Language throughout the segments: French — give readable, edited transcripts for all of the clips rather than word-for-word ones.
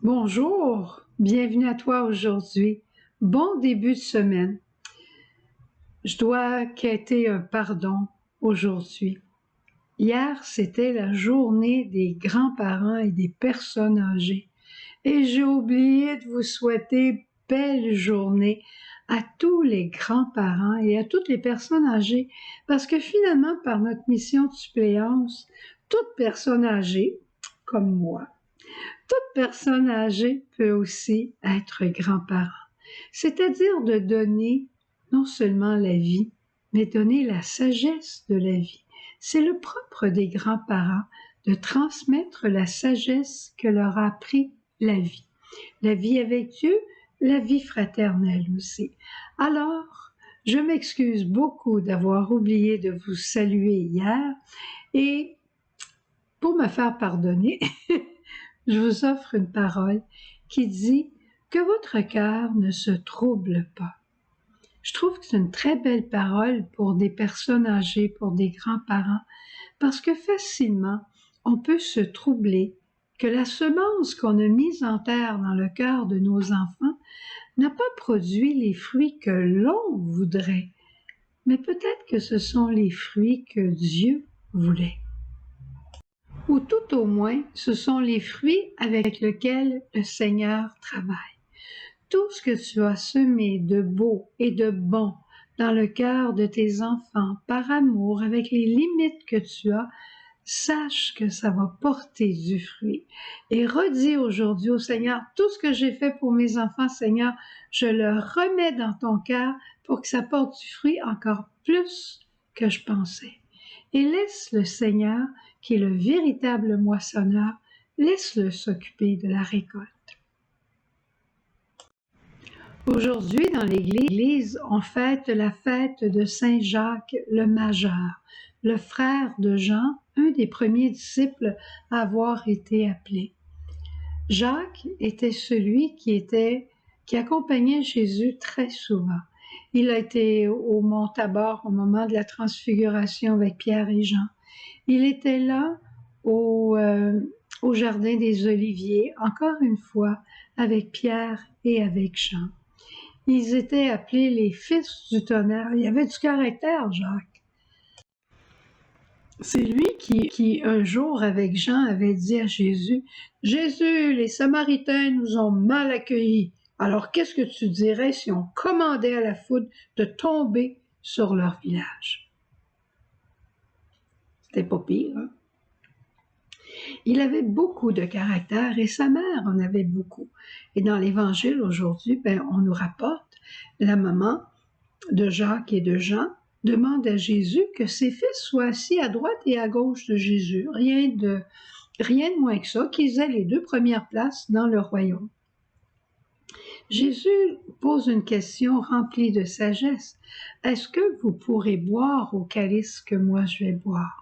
Bonjour, bienvenue à toi aujourd'hui. Bon début de semaine. Je dois quêter un pardon aujourd'hui. Hier, c'était la journée des grands-parents et des personnes âgées. Et j'ai oublié de vous souhaiter belle journée à tous les grands-parents et à toutes les personnes âgées, parce que finalement, par notre mission de suppléance, toute personne âgée, comme moi, toute personne âgée peut aussi être grand-parent, c'est-à-dire de donner non seulement la vie, mais donner la sagesse de la vie. C'est le propre des grands-parents de transmettre la sagesse que leur a appris la vie. La vie avec Dieu, la vie fraternelle aussi. Alors, je m'excuse beaucoup d'avoir oublié de vous saluer hier et pour me faire pardonner, je vous offre une parole qui dit que votre cœur ne se trouble pas. Je trouve que c'est une très belle parole pour des personnes âgées, pour des grands-parents, parce que facilement, on peut se troubler que la semence qu'on a mise en terre dans le cœur de nos enfants n'a pas produit les fruits que l'on voudrait, mais peut-être que ce sont les fruits que Dieu voulait. Ou tout au moins, ce sont les fruits avec lesquels le Seigneur travaille. Tout ce que tu as semé de beau et de bon dans le cœur de tes enfants, par amour, avec les limites que tu as, sache que ça va porter du fruit. Et redis aujourd'hui au Seigneur, tout ce que j'ai fait pour mes enfants, Seigneur, je le remets dans ton cœur pour que ça porte du fruit encore plus que je pensais. Et laisse le Seigneur, qui est le véritable moissonneur, laisse-le s'occuper de la récolte. Aujourd'hui, dans l'Église, on fête la fête de Saint Jacques le Majeur, le frère de Jean, un des premiers disciples à avoir été appelé. Jacques était celui qui accompagnait Jésus très souvent. Il a été au mont Tabor au moment de la transfiguration avec Pierre et Jean. Il était là au jardin des Oliviers, encore une fois, avec Pierre et avec Jean. Ils étaient appelés les fils du tonnerre. Il y avait du caractère, Jacques. C'est lui qui, un jour, avec Jean, avait dit à Jésus, « Jésus, les Samaritains nous ont mal accueillis. Alors, qu'est-ce que tu dirais si on commandait à la foudre de tomber sur leur village? » C'était pas pire, hein? Il avait beaucoup de caractère et sa mère en avait beaucoup. Et dans l'Évangile aujourd'hui, on nous rapporte la maman de Jacques et de Jean demande à Jésus que ses fils soient assis à droite et à gauche de Jésus. Rien de moins que ça, qu'ils aient les deux premières places dans le royaume. Jésus pose une question remplie de sagesse. Est-ce que vous pourrez boire au calice que moi je vais boire?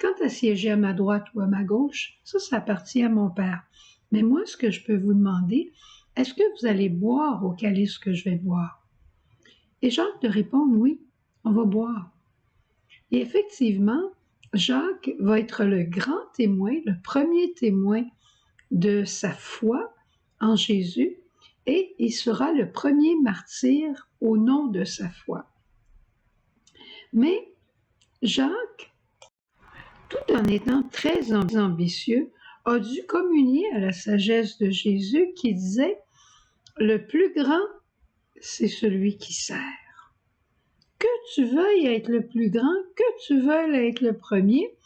Quant à siéger à ma droite ou à ma gauche, ça appartient à mon Père. Mais moi, ce que je peux vous demander, est-ce que vous allez boire au calice que je vais boire? Et Jacques de répondre, oui, on va boire. Et effectivement, Jacques va être le grand témoin, le premier témoin de sa foi en Jésus, et il sera le premier martyr au nom de sa foi. Mais Jacques, tout en étant très ambitieux, a dû communier à la sagesse de Jésus qui disait « Le plus grand, c'est celui qui sert. » Que tu veuilles être le plus grand, que tu veuilles être le premier,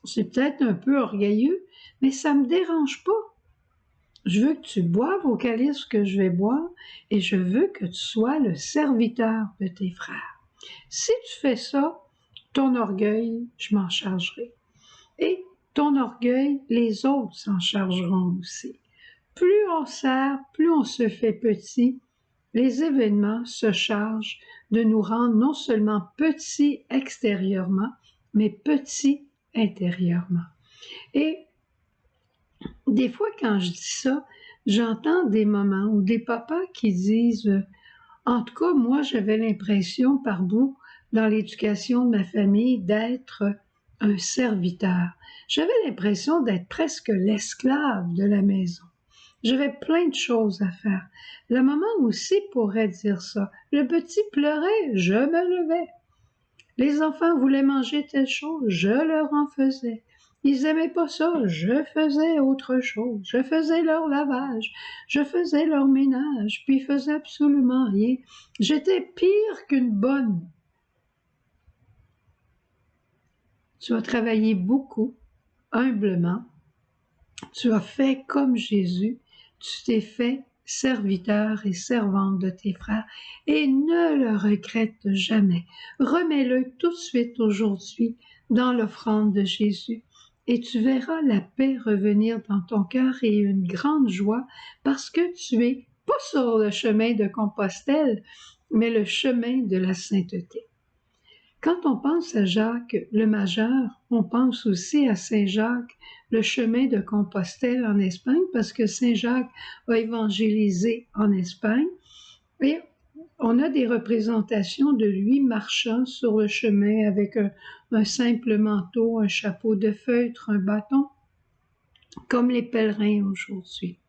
c'est peut-être un peu orgueilleux, mais ça me dérange pas. Je veux que tu boives au calice que je vais boire et je veux que tu sois le serviteur de tes frères. Si tu fais ça, ton orgueil, je m'en chargerai. Et ton orgueil, les autres s'en chargeront aussi. Plus on sert, plus on se fait petit, les événements se chargent de nous rendre non seulement petits extérieurement, mais petits intérieurement. Et des fois, quand je dis ça, j'entends des mamans ou des papas qui disent « En tout cas, moi, j'avais l'impression par bout, dans l'éducation de ma famille, d'être un serviteur. J'avais l'impression d'être presque l'esclave de la maison. » J'avais plein de choses à faire. La maman aussi pourrait dire ça. Le petit pleurait, je me levais. Les enfants voulaient manger telle chose, je leur en faisais. Ils aimaient pas ça, je faisais autre chose. Je faisais leur lavage, je faisais leur ménage, puis ils faisaient absolument rien. J'étais pire qu'une bonne. Tu as travaillé beaucoup, humblement. Tu as fait comme Jésus. Tu t'es fait serviteur et servante de tes frères et ne le regrette jamais. Remets-le tout de suite aujourd'hui dans l'offrande de Jésus et tu verras la paix revenir dans ton cœur et une grande joie parce que tu es pas sur le chemin de Compostelle, mais le chemin de la sainteté. Quand on pense à Jacques le Majeur, on pense aussi à Saint Jacques, le chemin de Compostelle en Espagne, parce que Saint Jacques a évangélisé en Espagne. Et on a des représentations de lui marchant sur le chemin avec un simple manteau, un chapeau de feutre, un bâton, comme les pèlerins aujourd'hui.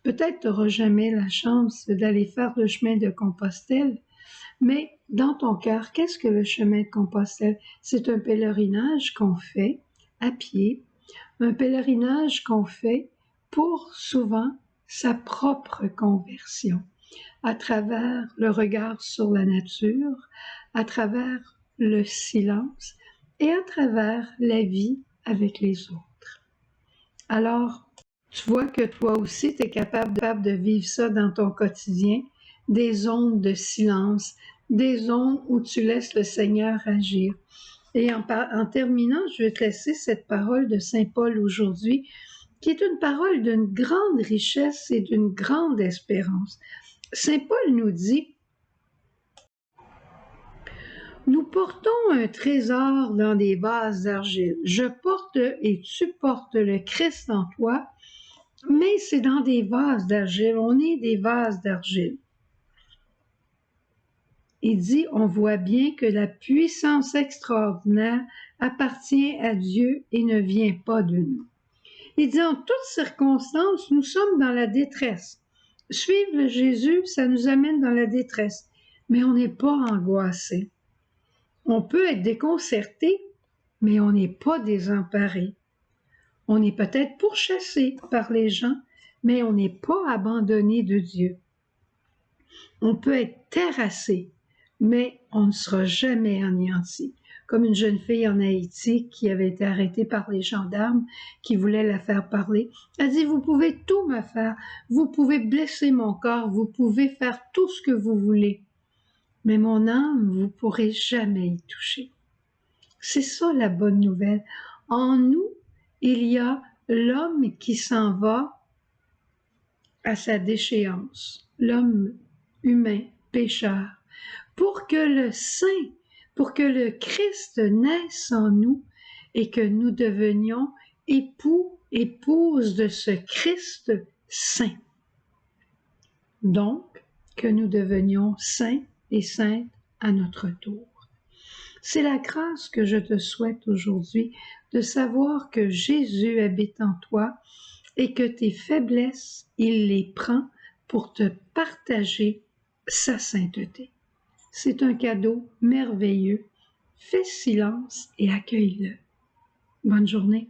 Peut-être tu n'auras jamais la chance d'aller faire le chemin de Compostelle, mais dans ton cœur, qu'est-ce que le chemin de Compostelle? C'est un pèlerinage qu'on fait à pied, un pèlerinage qu'on fait pour souvent sa propre conversion, à travers le regard sur la nature, à travers le silence et à travers la vie avec les autres. Alors, tu vois que toi aussi, tu es capable de vivre ça dans ton quotidien, des zones de silence, des zones où tu laisses le Seigneur agir. Et en terminant, je vais te laisser cette parole de Saint Paul aujourd'hui, qui est une parole d'une grande richesse et d'une grande espérance. Saint Paul nous dit, « Nous portons un trésor dans des vases d'argile. Je porte et tu portes le Christ en toi, mais c'est dans des vases d'argile. On est des vases d'argile. » Il dit, on voit bien que la puissance extraordinaire appartient à Dieu et ne vient pas de nous. Il dit, en toutes circonstances, nous sommes dans la détresse. Suivre Jésus, ça nous amène dans la détresse, mais on n'est pas angoissé. On peut être déconcerté, mais on n'est pas désemparé. On est peut-être pourchassé par les gens, mais on n'est pas abandonné de Dieu. On peut être terrassé, mais on ne sera jamais anéanti. Comme une jeune fille en Haïti qui avait été arrêtée par les gendarmes qui voulaient la faire parler. Elle dit, vous pouvez tout me faire, vous pouvez blesser mon corps, vous pouvez faire tout ce que vous voulez, mais mon âme, vous ne pourrez jamais y toucher. C'est ça la bonne nouvelle. En nous, il y a l'homme qui s'en va à sa déchéance, l'homme humain, pécheur, pour que le Saint, pour que le Christ naisse en nous et que nous devenions époux, épouses de ce Christ saint. Donc, que nous devenions saints et saintes à notre tour. C'est la grâce que je te souhaite aujourd'hui de savoir que Jésus habite en toi et que tes faiblesses, il les prend pour te partager sa sainteté. C'est un cadeau merveilleux. Fais silence et accueille-le. Bonne journée.